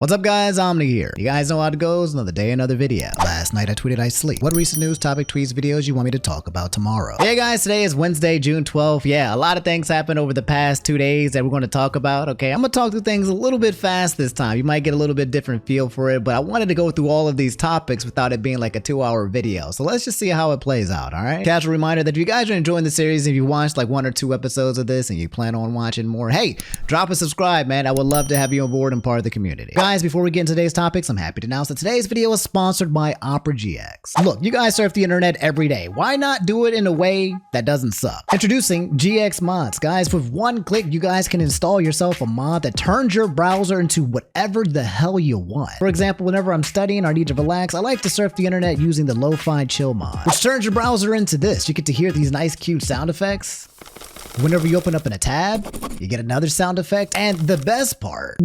What's up guys, Omni here. You guys know how it goes, another day, another video. Last night I tweeted I sleep. What recent news, topic, tweets, videos you want me to talk about tomorrow? Hey guys, today is Wednesday, June 12th. Yeah, a lot of things happened over the past 2 days that we're going to talk about. Okay, I'm going to talk through things a little bit fast this time. You might get a little bit different feel for it, but I wanted to go through all of these topics without it being like a 2-hour video. So let's just see how it plays out, alright? Casual reminder that if you guys are enjoying the series, if you watched like 1 or 2 episodes of this and you plan on watching more, hey, drop a subscribe, man. I would love to have you on board and part of the community. Guys, before we get into today's topics, I'm happy to announce that today's video is sponsored by Opera GX. Look, you guys surf the internet every day. Why not do it in a way that doesn't suck? Introducing GX Mods. Guys, with one click, you guys can install yourself a mod that turns your browser into whatever the hell you want. For example, whenever I'm studying or need to relax, I like to surf the internet using the Lo-Fi Chill mod, which turns your browser into this. You get to hear these nice, cute sound effects. Whenever you open up in a tab, you get another sound effect. And the best part,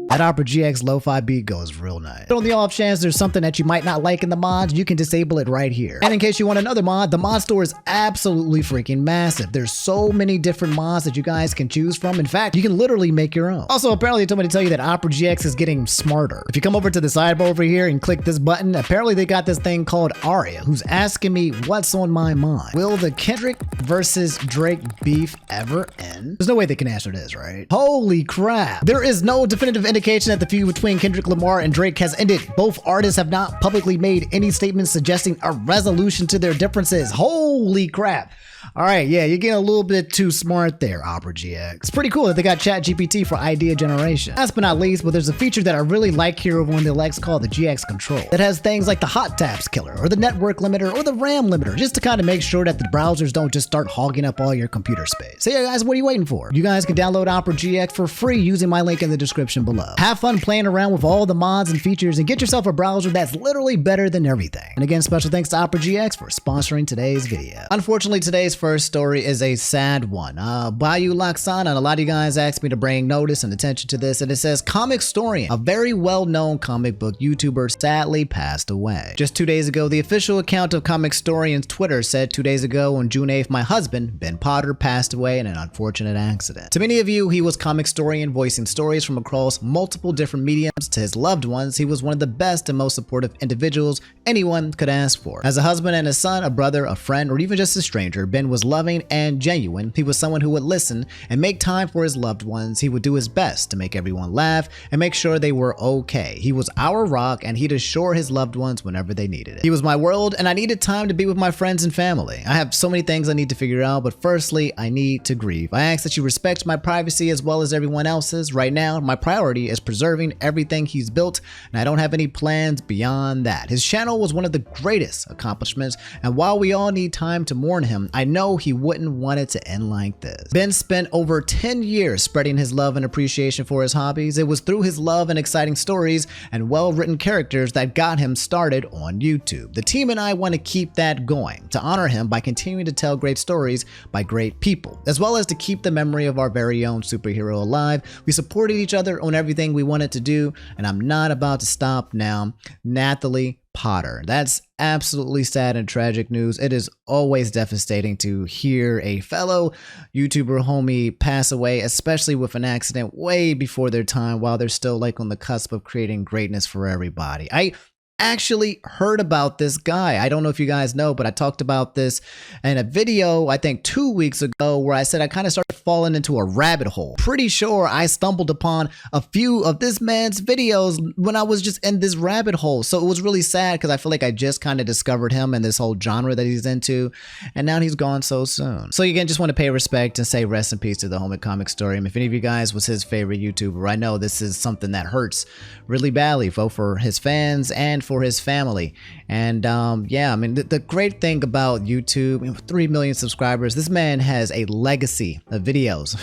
that Opera GX Lo-Fi beat goes real nice. But on the off chance there's something that you might not like in the mods, you can disable it right here. And in case you want another mod, the mod store is absolutely freaking massive. There's so many different mods that you guys can choose from. In fact, you can literally make your own. Also, apparently they told me to tell you that Opera GX is getting smarter. If you come over to the sidebar over here and click this button, apparently they got this thing called Aria, who's asking me what's on my mind. Will the Kendrick versus Drake beef ever end? There's no way they can answer this, right? Holy crap. There is no definitive indication that the feud between Kendrick Lamar and Drake has ended. Both artists have not publicly made any statements suggesting a resolution to their differences. Holy crap. All right, yeah, you're getting a little bit too smart there, Opera GX. It's pretty cool that they got ChatGPT for idea generation. Last but not least, but there's a feature that I really like here over on the Lex called the GX Control that has things like the hot tabs killer or the network limiter or the RAM limiter, just to kind of make sure that the browsers don't just start hogging up all your computer space. So yeah, guys, what are you waiting for? You guys can download Opera GX for free using my link in the description below. Have fun playing around with all the mods and features and get yourself a browser that's literally better than everything. And again, special thanks to Opera GX for sponsoring today's video. Unfortunately, today's first story is a sad one. Bayou Laxana, and a lot of you guys asked me to bring notice and attention to this, and it says Comicstorian, a very well-known comic book YouTuber, sadly passed away. Just 2 days ago, the official account of Comicstorian's Twitter said 2 days ago on June 8th, my husband, Ben Potter, passed away in an unfortunate accident. To many of you, he was Comicstorian, voicing stories from across multiple different mediums. To his loved ones, he was one of the best and most supportive individuals anyone could ask for. As a husband and a son, a brother, a friend, or even just a stranger, Ben was loving and genuine. He was someone who would listen and make time for his loved ones. He would do his best to make everyone laugh and make sure they were okay. He was our rock, and he'd assure his loved ones whenever they needed it. He was my world, and I needed time to be with my friends and family. I have so many things I need to figure out, but firstly, I need to grieve. I ask that you respect my privacy as well as everyone else's. Right now, my priority is preserving everything he's built, and I don't have any plans beyond that. His channel was one of the greatest accomplishments, and while we all need time to mourn him, I know he wouldn't want it to end like this. Ben spent over 10 years spreading his love and appreciation for his hobbies. It was through his love and exciting stories and well-written characters that got him started on YouTube. The team and I want to keep that going, to honor him by continuing to tell great stories by great people, as well as to keep the memory of our very own superhero alive. We supported each other on everything we wanted to do, and I'm not about to stop now. Nathalie Potter. That's absolutely sad and tragic news. It is always devastating to hear a fellow YouTuber homie pass away, especially with an accident way before their time while they're still like on the cusp of creating greatness for everybody. I actually heard about this guy. I don't know if you guys know, but I talked about this in a video, I think 2 weeks ago, where I said I kind of started falling into a rabbit hole. Pretty sure I stumbled upon a few of this man's videos when I was just in this rabbit hole. So it was really sad because I feel like I just kind of discovered him and this whole genre that he's into, and now he's gone so soon. So again, just want to pay respect and say rest in peace to the homie Comicstorian. If any of you guys was his favorite YouTuber, I know this is something that hurts really badly, both for his fans and for his family. And yeah, I mean, the great thing about YouTube, 3 million subscribers, this man has a legacy of videos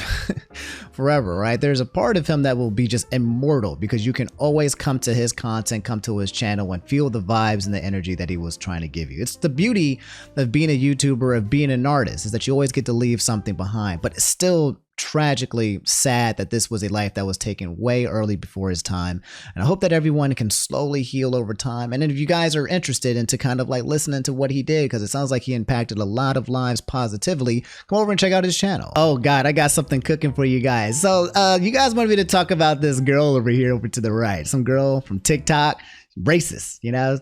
forever, right? There's a part of him that will be just immortal because you can always come to his content, come to his channel and feel the vibes and the energy that he was trying to give you. It's the beauty of being a YouTuber, of being an artist, is that you always get to leave something behind, but it's still tragically sad that this was a life that was taken way early before his time. And I hope that everyone can slowly heal over time. And if you guys are interested into kind of like listening to what he did, because it sounds like he impacted a lot of lives positively, come over and check out his channel. Oh God, I got something cooking for you guys. So you guys want me to talk about this girl over here over to the right, some girl from TikTok. Racist, you know,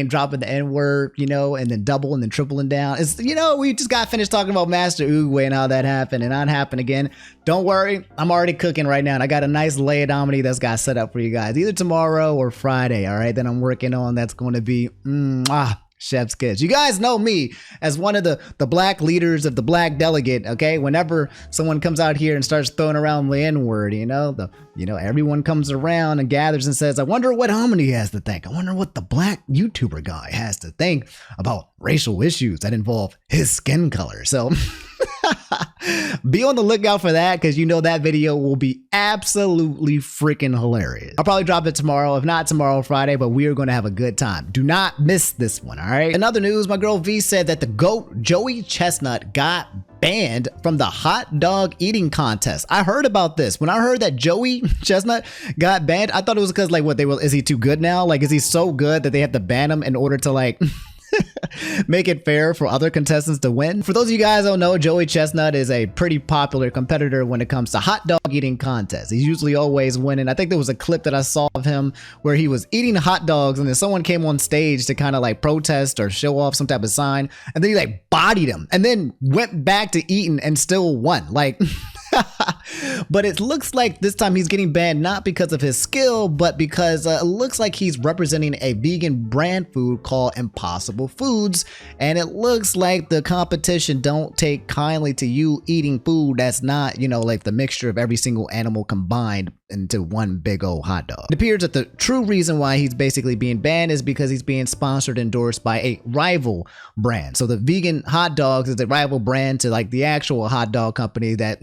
dropping the N-word, you know, and then double and then tripling down. It's, you know, we just got finished talking about Master Oogway and how that happened and not happen again. Don't worry, I'm already cooking right now, and I got a nice LayItOmni that's got set up for you guys either tomorrow or Friday. All right, that I'm working on. That's going to be chef's kiss. You guys know me as one of the black leaders of the black delegate, okay? Whenever someone comes out here and starts throwing around the N-word, you know, everyone comes around and gathers and says, I wonder what Omni has to think. I wonder what the black YouTuber guy has to think about racial issues that involve his skin color. So be on the lookout for that, because you know that video will be absolutely freaking hilarious. I'll probably drop it tomorrow, if not tomorrow, Friday, but we are going to have a good time. Do not miss this one, all right? In other news, my girl V said that the GOAT Joey Chestnut got banned from the hot dog eating contest. I heard about this. When I heard that Joey Chestnut got banned, I thought it was because like is he too good now? Like, is he so good that they have to ban him in order to like make it fair for other contestants to win? For those of you guys who don't know, Joey Chestnut is a pretty popular competitor when it comes to hot dog eating contests. He's usually always winning. I think there was a clip that I saw of him where he was eating hot dogs and then someone came on stage to kind of like protest or show off some type of sign, and then he like bodied him and then went back to eating and still won. Like but it looks like this time he's getting banned not because of his skill, but because it looks like he's representing a vegan brand food called Impossible Foods, and it looks like the competition don't take kindly to you eating food that's not, you know, like the mixture of every single animal combined into one big old hot dog. It appears that the true reason why he's basically being banned is because he's being sponsored, endorsed by a rival brand. So the vegan hot dogs is a rival brand to like the actual hot dog company that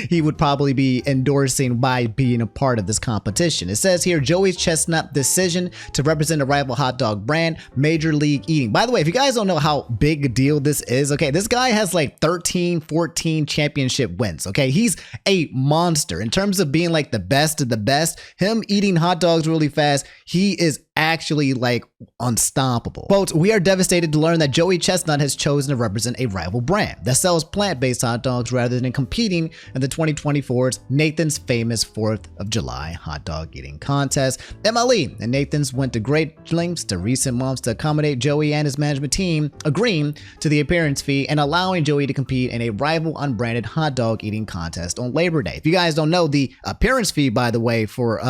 he would probably be endorsing by being a part of this competition. It says here, Joey Chestnut decision to represent a rival hot dog brand, Major League Eating. By the way, if you guys don't know how big a deal this is, okay, this guy has like 13, 14 championship wins, okay? He's a monster in terms of being like the best of the best. Him eating hot dogs really fast, he is actually like unstoppable. Quote, we are devastated to learn that Joey Chestnut has chosen to represent a rival brand that sells plant-based hot dogs rather than competing in the 2024's Nathan's famous 4th of July hot dog eating contest. MLE and Nathan's went to great lengths to recent months to accommodate Joey and his management team, agreeing to the appearance fee and allowing Joey to compete in a rival unbranded hot dog eating contest on Labor Day. If you guys don't know, the appearance fee, by the way, for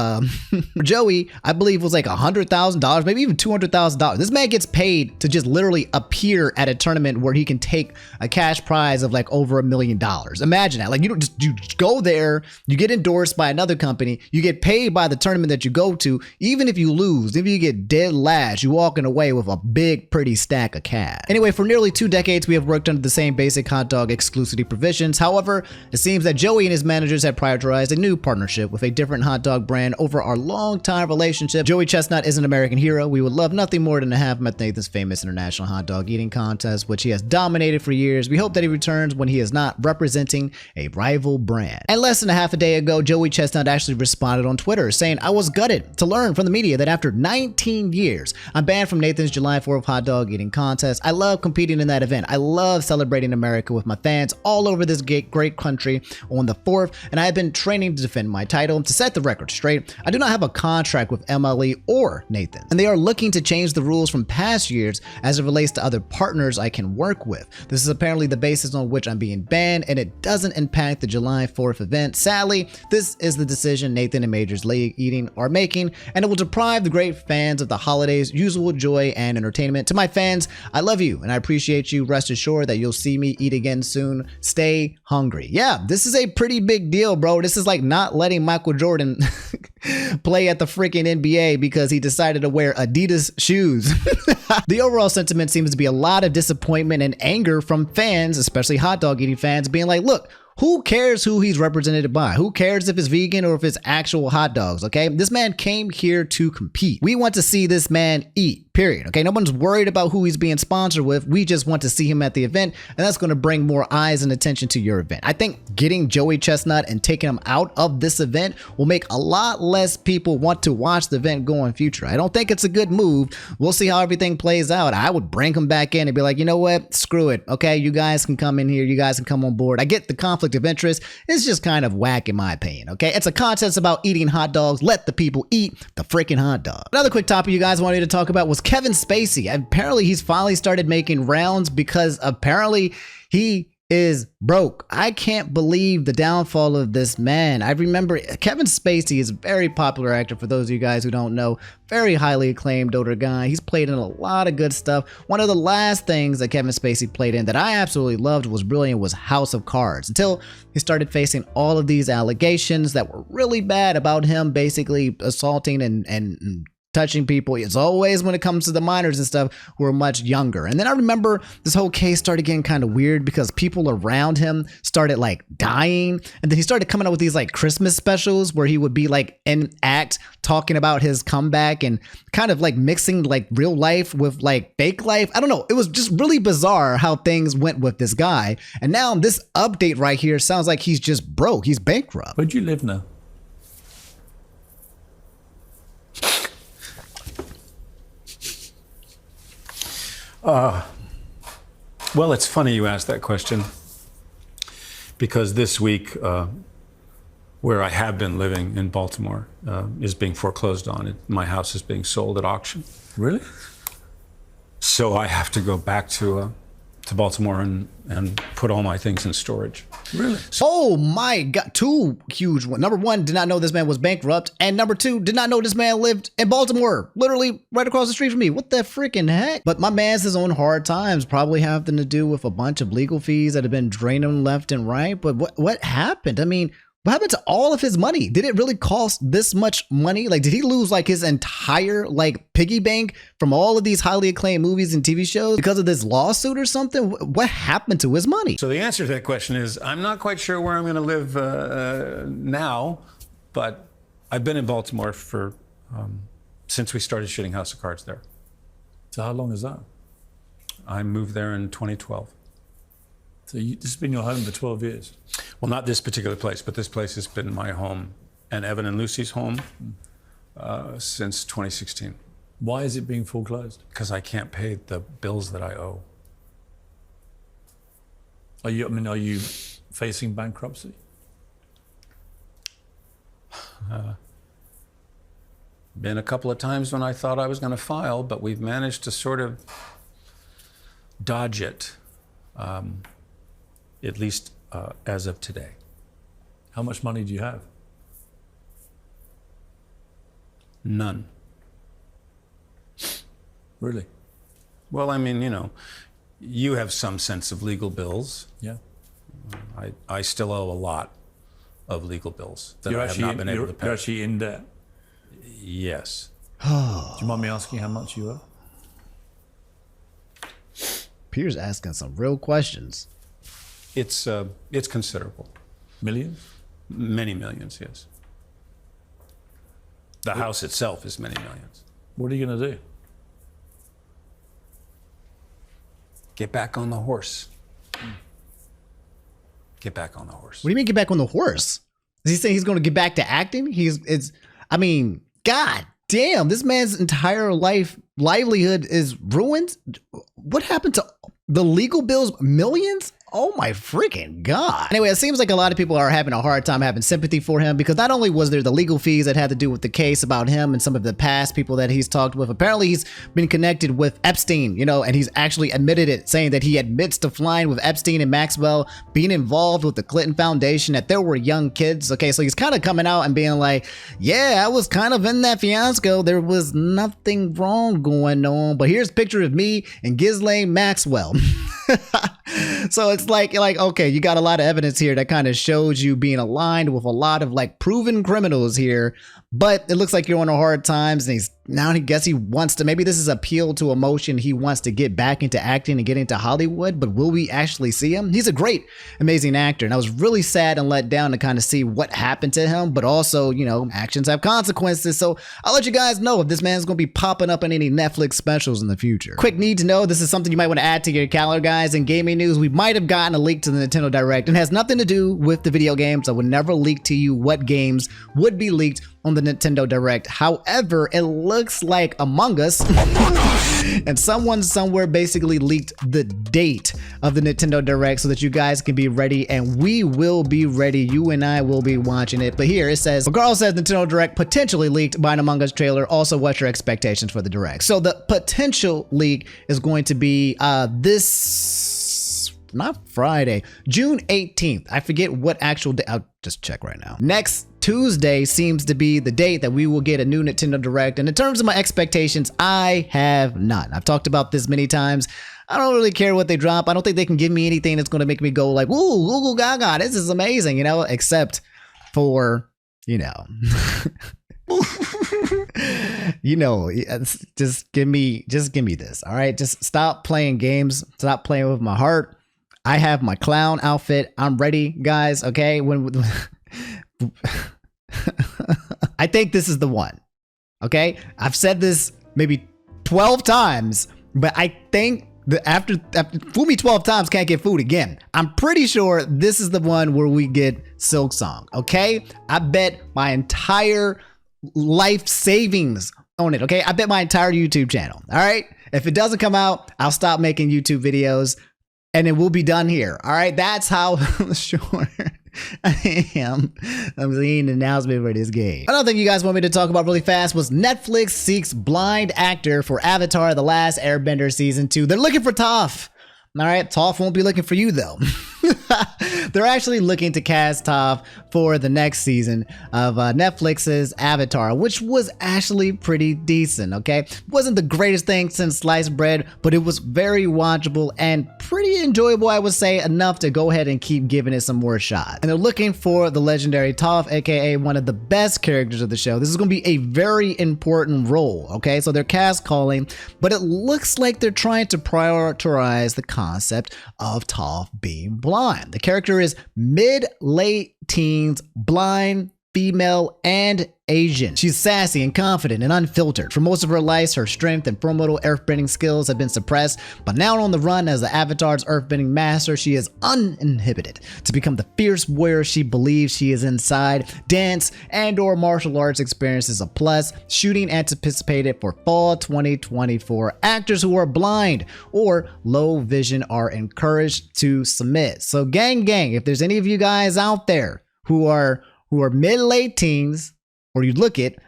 Joey, I believe was like $100,000, maybe even $200,000. This man gets paid to just literally appear at a tournament where he can take a cash prize of like over $1 million. Imagine that. Like, you go there, you get endorsed by another company, you get paid by the tournament that you go to. Even if you lose, if you get dead last, you're walking away with a big, pretty stack of cash. Anyway, for nearly 2 decades, we have worked under the same basic hot dog exclusivity provisions. However, it seems that Joey and his managers have prioritized a new partnership with a different hot dog brand over our long-time relationship. Joey Chestnut is an American hero. We would love nothing more than to have him at Nathan's famous international hot dog eating contest, which he has dominated for years. We hope that he returns when he is not representing a rival brand. And less than a half a day ago, Joey Chestnut actually responded on Twitter saying, I was gutted to learn from the media that after 19 years, I'm banned from Nathan's July 4th hot dog eating contest. I love competing in that event. I love celebrating America with my fans all over this great country on the 4th, and I have been training to defend my title. To set the record straight, I do not have a contract with MLE or Nathan, and they are looking to change the rules from past years as it relates to other partners I can work with. This is apparently the basis on which I'm being banned, and it doesn't impact the July 4th event. Sadly, this is the decision Nathan and Major League Eating are making, and it will deprive the great fans of the holidays' usual joy and entertainment. To my fans, I love you and I appreciate you. Rest assured that you'll see me eat again soon. Stay hungry. Yeah, this is a pretty big deal, bro. This is like not letting Michael Jordan play at the freaking NBA because he decided to wear Adidas shoes. The overall sentiment seems to be a lot of disappointment and anger from fans, especially hot dog eating fans, being like, look, who cares who he's represented by? Who cares if it's vegan or if it's actual hot dogs, okay? This man came here to compete. We want to see this man eat. period. Okay, no one's worried about who he's being sponsored with. We just want to see him at the event, and that's going to bring more eyes and attention to your event. I think getting Joey Chestnut and taking him out of this event will make a lot less people want to watch the event go in future. I don't think it's a good move. We'll see how everything plays out. I would bring him back in and be like, you know what? Screw it. Okay, you guys can come in here. You guys can come on board. I get the conflict of interest. It's just kind of whack in my opinion. Okay, it's a contest about eating hot dogs. Let the people eat the freaking hot dog. Another quick topic you guys wanted to talk about was Kevin Spacey. Apparently he's finally started making rounds because apparently he is broke. I can't believe the downfall of this man. I remember Kevin Spacey is a very popular actor, for those of you guys who don't know. Very highly acclaimed older guy. He's played in a lot of good stuff. One of the last things that Kevin Spacey played in that I absolutely loved, was brilliant, was House of Cards, until he started facing all of these allegations that were really bad about him basically assaulting and touching people. It's always when it comes to the minors and stuff who are much younger. And then I remember this whole case started getting kind of weird because people around him started like dying. And then he started coming up with these like Christmas specials where he would be like in act talking about his comeback and kind of like mixing like real life with like fake life. I don't know. It was just really bizarre how things went with this guy. And now this update right here sounds like he's just broke. He's bankrupt. Where do you live now? Well, it's funny you asked that question, because this week, where I have been living in Baltimore, is being foreclosed on. My house is being sold at auction. Really? So I have to go back to Baltimore and put all my things in storage. Really? Oh my God, two huge ones. Number one, did not know this man was bankrupt. And number two, did not know this man lived in Baltimore, literally right across the street from me. What the freaking heck? But my man's is on hard times, probably having to do with a bunch of legal fees that have been draining him left and right. But what happened? I mean, what happened to all of his money? Did it really cost this much money? Like, did he lose like his entire like piggy bank from all of these highly acclaimed movies and TV shows because of this lawsuit or something? What happened to his money? So the answer to that question is, I'm not quite sure where I'm going to live now, but I've been in Baltimore for since we started shooting House of Cards there. So how long is that? I moved there in 2012. So this has been your home for 12 years? Well, not this particular place, but this place has been my home and Evan and Lucy's home since 2016. Why is it being foreclosed? Because I can't pay the bills that I owe. Are you facing bankruptcy? Been a couple of times when I thought I was going to file, but we've managed to sort of dodge it. At least as of today. How much money do you have? None. Really? Well, I mean, you know, you have some sense of legal bills. Yeah. I still owe a lot of legal bills that I have not been able to pay. You're actually in debt? Yes. Do you mind me asking how much you owe? Pierre's asking some real questions. It's considerable. Millions? Many millions, yes. The house itself is many millions. What are you going to do? Get back on the horse. Get back on the horse. What do you mean get back on the horse? Is he saying he's going to get back to acting? I mean, God damn, this man's entire livelihood is ruined. What happened to the legal bills? Millions? Oh my freaking God. Anyway, it seems like a lot of people are having a hard time having sympathy for him, because not only was there the legal fees that had to do with the case about him and some of the past people that he's talked with, apparently he's been connected with Epstein, you know, and he's actually admitted it, saying that he admits to flying with Epstein and Maxwell, being involved with the Clinton Foundation, that there were young kids. Okay, so he's kind of coming out and being like, yeah, I was kind of in that fiasco. There was nothing wrong going on. But here's a picture of me and Ghislaine Maxwell. So it's like, okay, you got a lot of evidence here that kind of shows you being aligned with a lot of like proven criminals here, But it looks like you're on a hard times, and I guess he wants to, maybe this is appeal to emotion. He wants to get back into acting and get into Hollywood, but will we actually see him? He's a great, amazing actor, and I was really sad and let down to kind of see what happened to him, but also, you know, actions have consequences, so I'll let you guys know if this man's gonna be popping up in any Netflix specials in the future. Quick need to know, this is something you might want to add to your calendar, guys. In gaming news, we might have gotten a leak to the Nintendo Direct, and has nothing to do with the video games. I would never leak to you what games would be leaked on the Nintendo Direct. However, it looks like Among Us and someone somewhere basically leaked the date of the Nintendo Direct so that you guys can be ready, and we will be ready. You and I will be watching it. But here it says, Carl says Nintendo Direct potentially leaked by an Among Us trailer. Also, what's your expectations for the Direct? So the potential leak is going to be not Friday, June 18th. I forget what actual day. I'll just check right now. Next Tuesday seems to be the date that we will get a new Nintendo Direct. And in terms of my expectations, I have none. I've talked about this many times. I don't really care what they drop. I don't think they can give me anything that's going to make me go like, "Ooh, Google Gaga, this is amazing," you know, except for, you know, you know, just give me this. All right. Just stop playing games. Stop playing with my heart. I have my clown outfit. I'm ready, guys. Okay. I think this is the one. Okay. I've said this maybe 12 times, but I think that after fool me 12 times, can't get fooled again. I'm pretty sure this is the one where we get Silk Song. Okay. I bet my entire life savings on it. Okay. I bet my entire YouTube channel. All right. If it doesn't come out, I'll stop making YouTube videos. And it will be done here. All right. That's how sure I am. I'm seeing an announcement for this game. Another thing you guys want me to talk about really fast was Netflix seeks blind actor for Avatar: The Last Airbender Season 2. They're looking for Toph. All right. Toph won't be looking for you, though. They're actually looking to cast Toph for the next season of Netflix's Avatar, which was actually pretty decent, okay? Wasn't the greatest thing since sliced bread, but it was very watchable and pretty enjoyable, I would say, enough to go ahead and keep giving it some more shots. And they're looking for the legendary Toph, aka one of the best characters of the show. This is going to be a very important role, okay? So they're cast calling, but it looks like they're trying to prioritize the concept of Toph being blind. The character is mid-late teens, blind, female, and Asian. She's sassy and confident and unfiltered. For most of her life, her strength and formidable earthbending skills have been suppressed, but now on the run as the Avatar's earthbending master, she is uninhibited to become the fierce warrior she believes she is inside. Dance and/or martial arts experience is a plus. Shooting anticipated for fall 2024. Actors who are blind or low vision are encouraged to submit. So gang, if there's any of you guys out there who are mid-late teens, or you look it,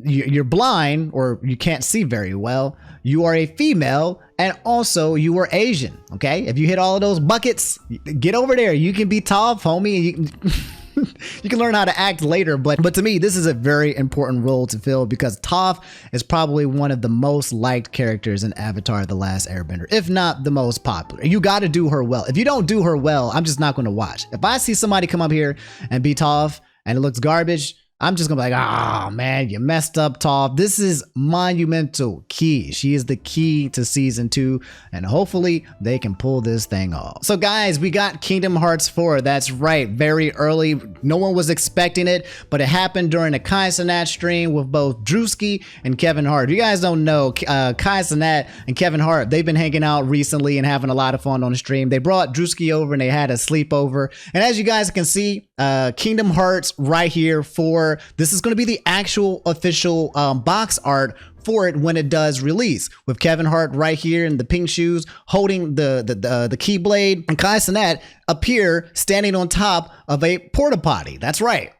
you're blind or you can't see very well, you are a female, and also you are Asian, okay? If you hit all of those buckets, get over there. You can be Toph, homie, and you can learn how to act later, but to me, this is a very important role to fill because Toph is probably one of the most liked characters in Avatar: The Last Airbender, if not the most popular. You got to do her well. If you don't do her well, I'm just not going to watch. If I see somebody come up here and be Toph and it looks garbage, I'm just gonna be like, oh man, you messed up, Toph. This is monumental key. She is the key to season 2, and hopefully they can pull this thing off. So guys, we got Kingdom Hearts 4. That's right, very early. No one was expecting it, but it happened during a Cenat stream with both Druski and Kevin Hart. If you guys don't know, Cenat and Kevin Hart, they've been hanging out recently and having a lot of fun on the stream. They brought Druski over and they had a sleepover. And as you guys can see, Kingdom Hearts right here for this is going to be the actual official box art for it when it does release, with Kevin Hart right here in the pink shoes holding the keyblade, and Cenat up here standing on top of a porta potty. That's right.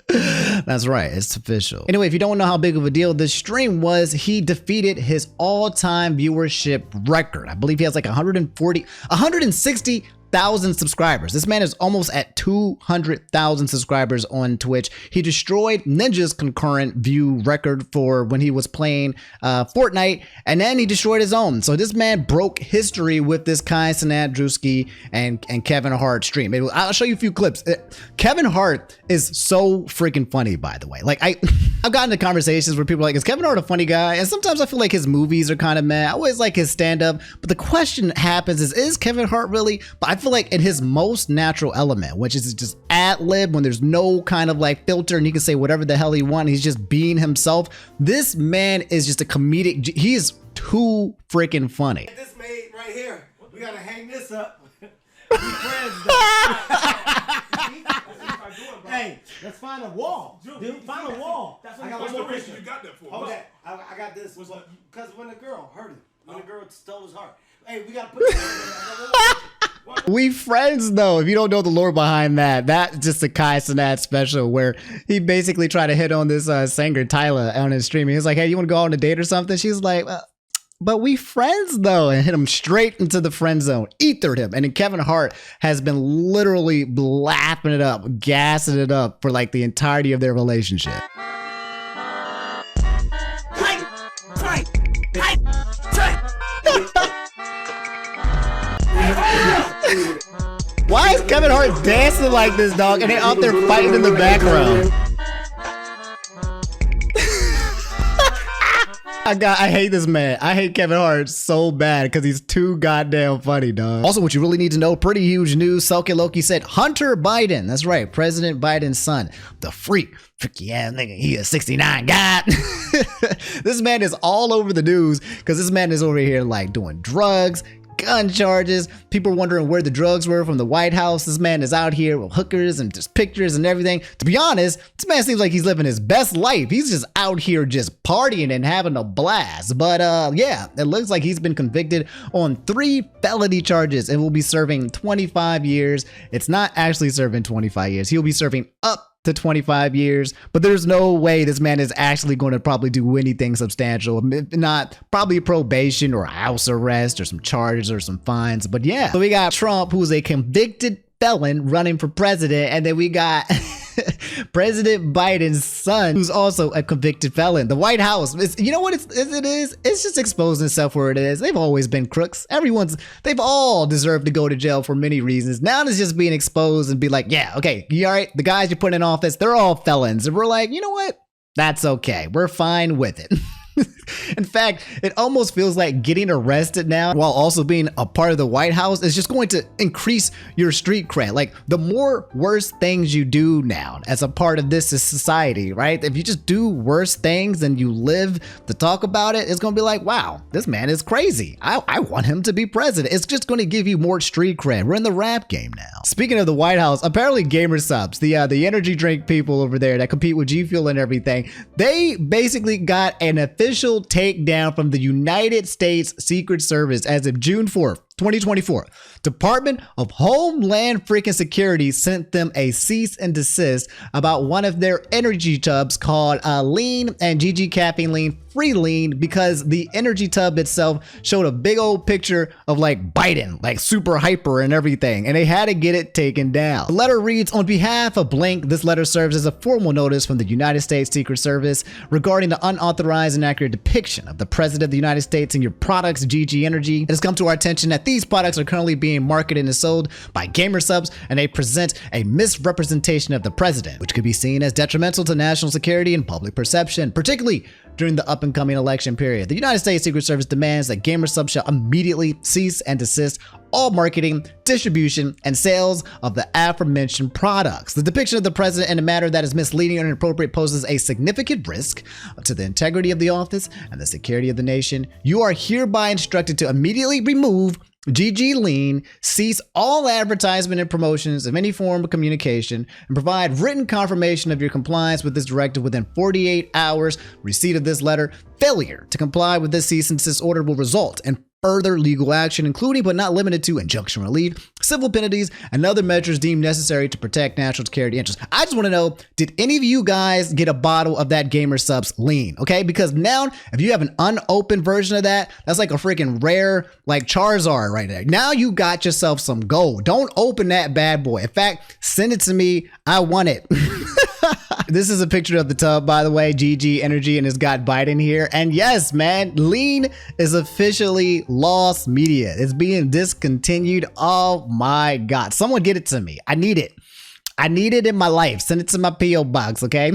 That's right, it's official. Anyway, if you don't know how big of a deal this stream was, he defeated his all-time viewership record. I believe he has like 160 200,000 subscribers. This man is almost at 200,000 subscribers on Twitch. He destroyed Ninja's concurrent view record for when he was playing Fortnite, and then he destroyed his own. So this man broke history with this Cenat, Druski, and Kevin Hart stream. I'll show you a few clips. Kevin Hart is so freaking funny, by the way. Like I've gotten into conversations where people are like, is Kevin Hart a funny guy? And sometimes I feel like his movies are kind of meh. I always like his stand-up, but the question happens is Kevin Hart really? But I feel like in his most natural element, which is just ad-lib, when there's no kind of like filter and he can say whatever the hell he wants, he's just being himself. This man is just a comedic, he is too freaking funny. This made right here, we gotta hang this up. We friends though. Hey, let's find a wall. Dude, find a wall. I got one more picture. You got that for? Okay, I got this. Because when the girl hurt him, when the girl stole his heart. Hey, we gotta put that. We friends though. If you don't know the lore behind that, that's just a Cenat special where he basically tried to hit on this singer Tyler on his stream. He was like, "Hey, you want to go on a date or something?" She's like, "But we friends though," and hit him straight into the friend zone, ethered him. And then Kevin Hart has been literally laughing it up, gassing it up for like the entirety of their relationship. Why is Kevin Hart dancing like this, dog? And they out there fighting in the background. I hate this man. I hate Kevin Hart so bad because he's too goddamn funny, dog. Also, what you really need to know, pretty huge news. Selke Loki said Hunter Biden, that's right, President Biden's son, the freaky ass nigga, he a 69 guy. This man is all over the news because this man is over here like doing drugs, gun charges. People are wondering where the drugs were from the White House. This man is out here with hookers and just pictures and everything. To be honest, this man seems like he's living his best life. He's just out here just partying and having a blast. But yeah, it looks like he's been convicted on 3 felony charges and will be serving 25 years. It's not actually serving 25 years. He'll be serving up to 25 years, but there's no way this man is actually going to probably do anything substantial. Not probably probation or house arrest or some charges or some fines. But yeah, so we got Trump, who's a convicted felon running for president, and then we got President Biden's son, who's also a convicted felon. The White House, you know what it is? It's just exposing itself where it is. They've always been crooks. They've all deserved to go to jail for many reasons. Now it's just being exposed and be like, yeah, okay, you all right? The guys you put in office, they're all felons. And we're like, you know what? That's okay. We're fine with it. In fact, it almost feels like getting arrested now while also being a part of the White House is just going to increase your street cred. Like the more worse things you do now as a part of this society, right? If you just do worse things and you live to talk about it, it's going to be like, wow, this man is crazy. I want him to be president. It's just going to give you more street cred. We're in the rap game now. Speaking of the White House, apparently Gamersupps, the energy drink people over there that compete with G Fuel and everything, they basically got an official takedown from the United States Secret Service as of June 4th, 2024. Department of Homeland freaking Security sent them a cease and desist about one of their energy tubs called Lean and GG Caffeine Lean Free Lean, because the energy tub itself showed a big old picture of like Biden, like super hyper and everything, and they had to get it taken down. The letter reads, on behalf of blank, this letter serves as a formal notice from the United States Secret Service regarding the unauthorized and accurate depiction of the President of the United States and your products, GG Energy. It has come to our attention that these products are currently being marketed and sold by Gamersupps, and they present a misrepresentation of the president, which could be seen as detrimental to national security and public perception, particularly during the up-and-coming election period. The United States Secret Service demands that Gamersupps shall immediately cease and desist all marketing, distribution, and sales of the aforementioned products. The depiction of the president in a manner that is misleading and inappropriate poses a significant risk to the integrity of the office and the security of the nation. You are hereby instructed to immediately remove GG Lean, cease all advertisement and promotions of any form of communication, and provide written confirmation of your compliance with this directive within 48 hours. Receipt of this letter. Failure to comply with this cease and desist order will result in further legal action, including but not limited to injunction relief, civil penalties, and other measures deemed necessary to protect national security interests. I just want to know, did any of you guys get a bottle of that Gamersupps lean? Okay, because now if you have an unopened version of that, that's like a freaking rare like Charizard right there. Now you got yourself some gold. Don't open that bad boy. In fact, send it to me. I want it. This is a picture of the tub, by the way, GG Energy, and it's got Biden here. And yes, man, lean is officially lost media. It's being discontinued. Oh my God. Someone get it to me. I need it. I need it in my life. Send it to my P.O. box, okay?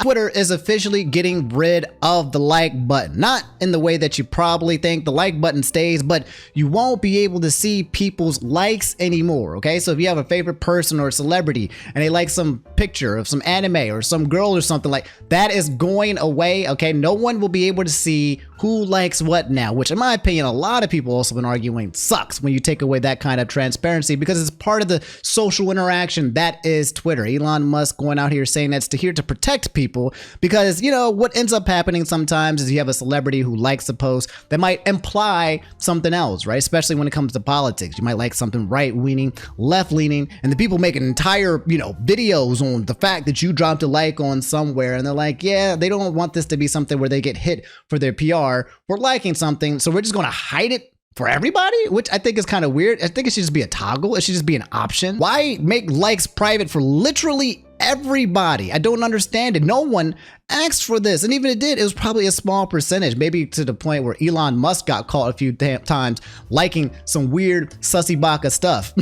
Twitter is officially getting rid of the like button. Not in the way that you probably think. The like button stays, but you won't be able to see people's likes anymore, okay? So if you have a favorite person or a celebrity and they like some picture of some anime or some girl or something, like that is going away, okay? No one will be able to see who likes what now, which in my opinion, a lot of people also been arguing sucks when you take away that kind of transparency because it's part of the social interaction that is Twitter. Elon Musk going out here saying that's here to protect people because, you know, what ends up happening sometimes is you have a celebrity who likes a post that might imply something else, right? Especially when it comes to politics. You might like something right-leaning, left-leaning, and the people make an entire, you know, videos on the fact that you dropped a like on somewhere, and they're like, yeah, they don't want this to be something where they get hit for their PR for liking something, so we're just going to hide it for everybody, which I think is kind of weird. I think it should just be a toggle. It should just be an option. Why make likes private for literally everybody? I don't understand it. No one asked for this, and even if it did, it was probably a small percentage, maybe to the point where Elon Musk got caught a few times liking some weird sussy baka stuff.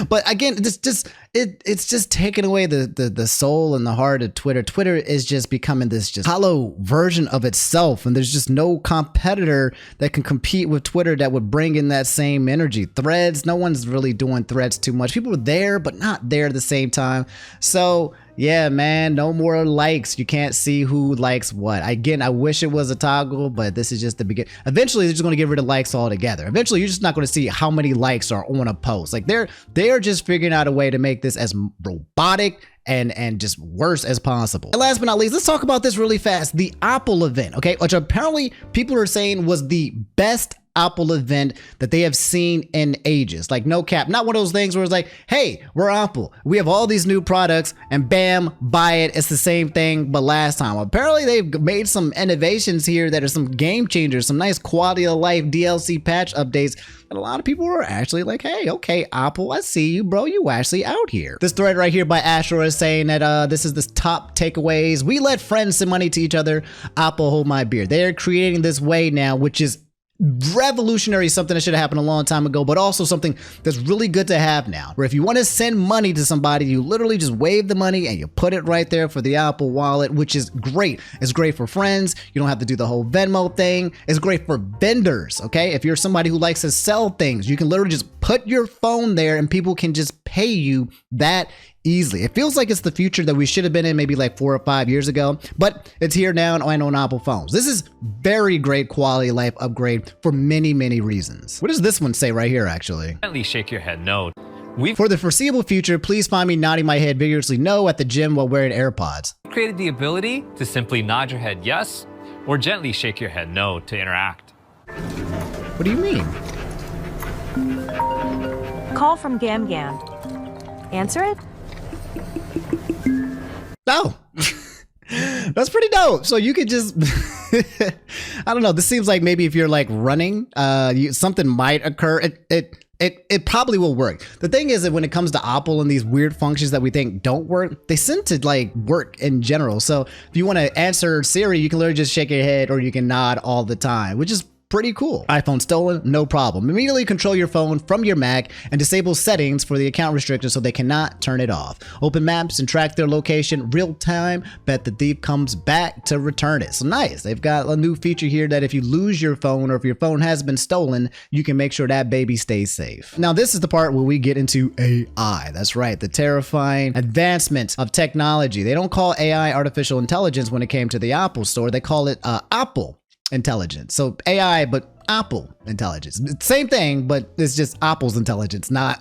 But again, it's just taking away the soul and the heart of Twitter. Twitter is just becoming this just hollow version of itself, and there's just no competitor that can compete with Twitter that would bring in that same energy. Threads, no one's really doing threads too much. People are there, but not there at the same time. So yeah, man, no more likes. You can't see who likes what. Again, I wish it was a toggle, but this is just the beginning. Eventually, they're just going to get rid of likes altogether. Eventually, you're just not going to see how many likes are on a post. Like they're just figuring out a way to make this as robotic and just worse as possible. And last but not least, let's talk about this really fast. The Apple event, okay, which apparently people are saying was the best Apple event that they have seen in ages. Like, no cap, not one of those things where it's like, hey, we're Apple, we have all these new products and bam, buy it, it's the same thing but last time. Apparently they've made some innovations here that are some game changers, some nice quality of life DLC patch updates, and a lot of people are actually like, hey, okay, Apple, I see you, bro, you actually out here. This thread right here by Astro is saying that this is the top takeaways. We let friends send money to each other. Apple, hold my beer. They're creating this way now, which is revolutionary, something that should have happened a long time ago, but also something that's really good to have now, where if you want to send money to somebody, you literally just wave the money and you put it right there for the Apple Wallet, which is great. It's great for friends. You don't have to do the whole Venmo thing. It's great for vendors, okay? If you're somebody who likes to sell things, you can literally just put your phone there and people can just pay you that easily. It feels like it's the future that we should have been in maybe like 4 or 5 years ago, but it's here now and on Apple phones. This is very great quality of life upgrade for many, many reasons. What does this one say right here, actually? At least shake your head no. For the foreseeable future, please find me nodding my head vigorously no at the gym while wearing AirPods. Created the ability to simply nod your head yes, or gently shake your head no to interact. What do you mean? Call from Gam Gam. Answer it? Oh, that's pretty dope. So you could just, I don't know. This seems like maybe if you're like running, something might occur. It probably will work. The thing is that when it comes to Apple and these weird functions that we think don't work, they seem to like work in general. So if you want to answer Siri, you can literally just shake your head or you can nod all the time, which is pretty cool. iPhone stolen, no problem. Immediately control your phone from your Mac and disable settings for the account restrictions so they cannot turn it off. Open maps and track their location real time. Bet the thief comes back to return it. So nice. They've got a new feature here that if you lose your phone or if your phone has been stolen, you can make sure that baby stays safe. Now this is the part where we get into AI. That's right, the terrifying advancement of technology. They don't call AI artificial intelligence when it came to the Apple Store. They call it Apple intelligence. So AI, but Apple intelligence. Same thing, but it's just Apple's intelligence, not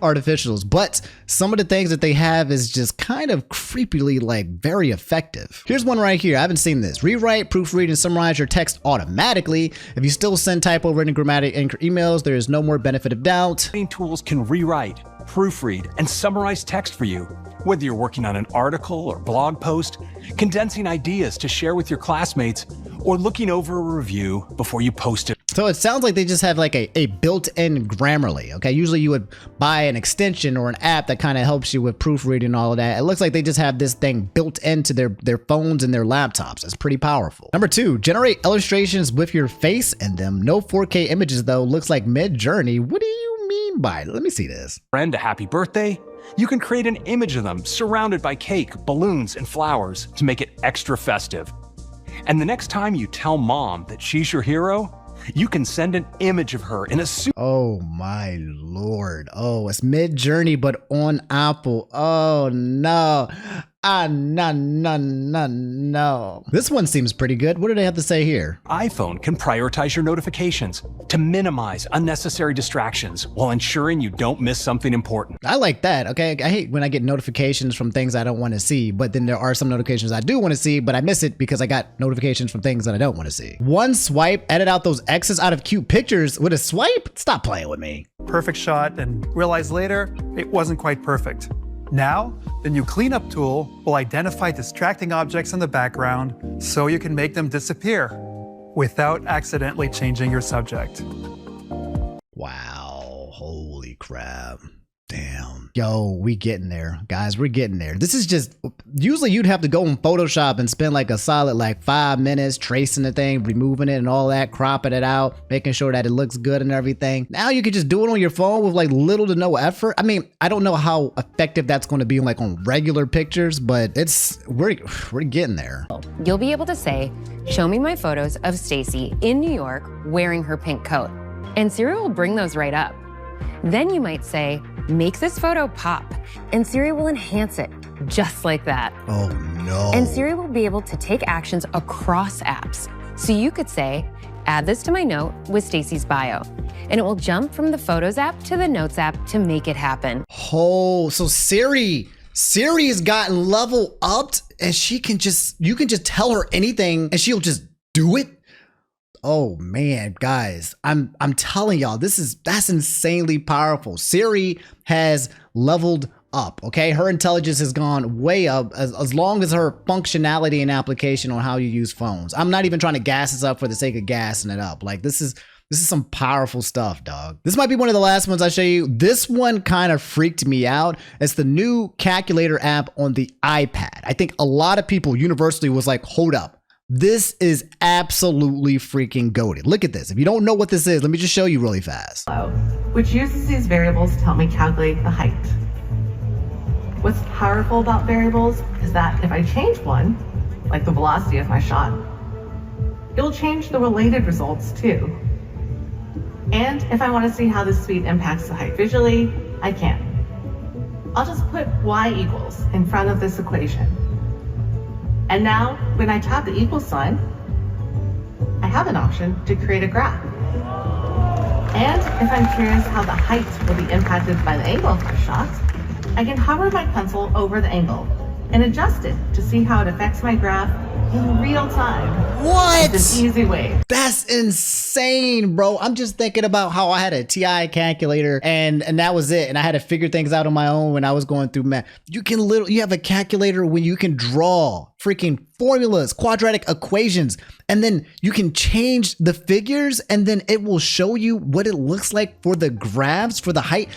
artificial's. But some of the things that they have is just kind of creepily like very effective. Here's one right here. I haven't seen this. Rewrite, proofread, and summarize your text automatically. If you still send typo, written, grammatic, and emails, there is no more benefit of doubt. Tools can rewrite, proofread, and summarize text for you. Whether you're working on an article or blog post, condensing ideas to share with your classmates, or looking over a review before you post it. So it sounds like they just have like a built-in Grammarly, okay? Usually you would buy an extension or an app that kind of helps you with proofreading and all of that. It looks like they just have this thing built into their phones and their laptops. It's pretty powerful. Number 2, generate illustrations with your face in them. No 4K images though. Looks like Mid-Journey. What do you mean by it? Let me see this. Friend a happy birthday? You can create an image of them surrounded by cake, balloons, and flowers to make it extra festive. And the next time you tell mom that she's your hero, you can send an image of her in a suit. Oh my Lord. Oh, it's Mid-Journey, but on Apple. Oh no. No. This one seems pretty good. What do they have to say here? iPhone can prioritize your notifications to minimize unnecessary distractions while ensuring you don't miss something important. I like that, okay? I hate when I get notifications from things I don't want to see, but then there are some notifications I do want to see, but I miss it because I got notifications from things that I don't want to see. One swipe, edit out those X's out of cute pictures with a swipe? Stop playing with me. Perfect shot and realize later it wasn't quite perfect. Now, the new cleanup tool will identify distracting objects in the background so you can make them disappear without accidentally changing your subject. Wow, holy crap. Damn. Yo, we getting there. Guys, we're getting there. This is just, usually you'd have to go in Photoshop and spend like a solid like 5 minutes tracing the thing, removing it and all that, cropping it out, making sure that it looks good and everything. Now you can just do it on your phone with like little to no effort. I mean, I don't know how effective that's going to be like on regular pictures, but we're getting there. You'll be able to say, show me my photos of Spacey in New York wearing her pink coat, and Siri will bring those right up. Then you might say, make this photo pop, and Siri will enhance it, just like that. Oh no. And Siri will be able to take actions across apps. So you could say, add this to my note with Stacy's bio, and it will jump from the Photos app to the Notes app to make it happen. Oh, so Siri has gotten level upped, and you can just tell her anything and she'll just do it. Oh man, guys, I'm telling y'all, that's insanely powerful. Siri has leveled up, okay? Her intelligence has gone way up as long as her functionality and application on how you use phones. I'm not even trying to gas this up for the sake of gassing it up. Like this is some powerful stuff, dog. This might be one of the last ones I show you. This one kind of freaked me out. It's the new calculator app on the iPad. I think a lot of people universally was like, hold up. This is absolutely freaking goated. Look at this. If you don't know what this is, let me just show you really fast. Which uses these variables to help me calculate the height. What's powerful about variables is that if I change one, like the velocity of my shot, it'll change the related results too. And if I want to see how the speed impacts the height visually, I can. I'll just put y equals in front of this equation. And now, when I tap the equal sign, I have an option to create a graph. And if I'm curious how the height will be impacted by the angle of my shot, I can hover my pencil over the angle and adjust it to see how it affects my graph in real time. What? It's an easy way. That's insane, bro. I'm just thinking about how I had a TI calculator and that was it. And I had to figure things out on my own when I was going through math. You have a calculator when you can draw freaking formulas, quadratic equations, and then you can change the figures and then it will show you what it looks like for the graphs, for the height.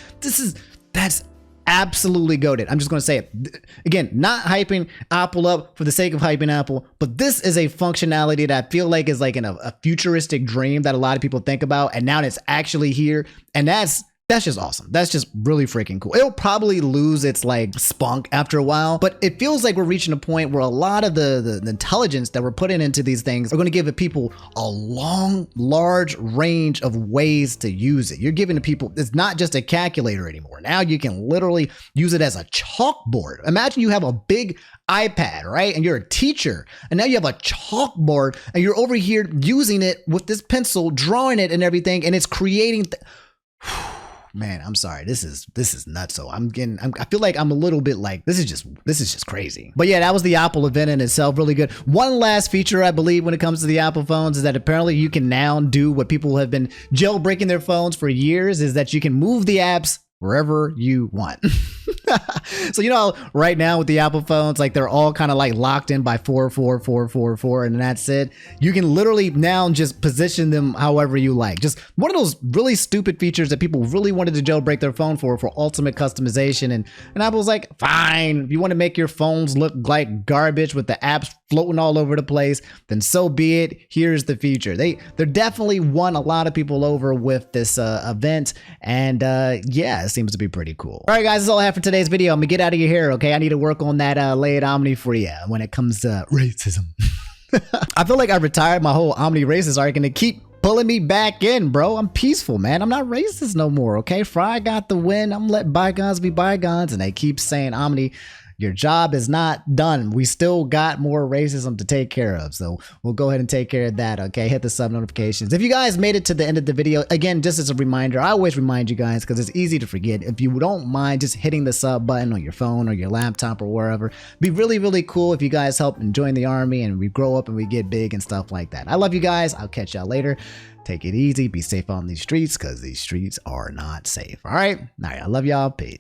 That's absolutely goated. I'm just going to say it again, not hyping Apple up for the sake of hyping Apple, but this is a functionality that I feel like is like in a futuristic dream that a lot of people think about, and now it's actually here, and that's That's just awesome. That's just really freaking cool. It'll probably lose its like spunk after a while, but it feels like we're reaching a point where a lot of the intelligence that we're putting into these things are going to give people a large range of ways to use it. You're giving the people, it's not just a calculator anymore. Now you can literally use it as a chalkboard. Imagine you have a big iPad, right? And you're a teacher, and now you have a chalkboard, and you're over here using it with this pencil, drawing it and everything, and it's creating. Man, I'm sorry. This is nuts. So I feel like I'm a little bit like, this is just crazy. But yeah, that was the Apple event in itself. Really good. One last feature, I believe, when it comes to the Apple phones is that apparently you can now do what people have been jailbreaking their phones for years, is that you can move the apps wherever you want. So, you know, right now with the Apple phones, like they're all kind of like locked in by 44444, and that's it. You can literally now just position them however you like. Just one of those really stupid features that people really wanted to jailbreak their phone for ultimate customization. And Apple's like, fine, if you want to make your phones look like garbage with the apps floating all over the place, then so be it. Here's the feature. They're definitely won a lot of people over with this event, and yeah, it seems to be pretty cool. All right, guys, that's all I have for today's video. I'm gonna get out of your hair, okay? I need to work on that LayItOmni for you when it comes to racism. I feel like I retired my whole Omni racist arc, and they keep pulling me back in, bro. I'm peaceful, man. I'm not racist no more, okay? Fry got the win. I'm letting bygones be bygones, and they keep saying, Omni, your job is not done. We still got more racism to take care of. So we'll go ahead and take care of that. Okay. Hit the sub notifications. If you guys made it to the end of the video, again, just as a reminder, I always remind you guys because it's easy to forget. If you don't mind just hitting the sub button on your phone or your laptop or wherever, it'd be really, really cool if you guys help and join the army and we grow up and we get big and stuff like that. I love you guys. I'll catch y'all later. Take it easy. Be safe on these streets because these streets are not safe. All right. I love y'all. Peace.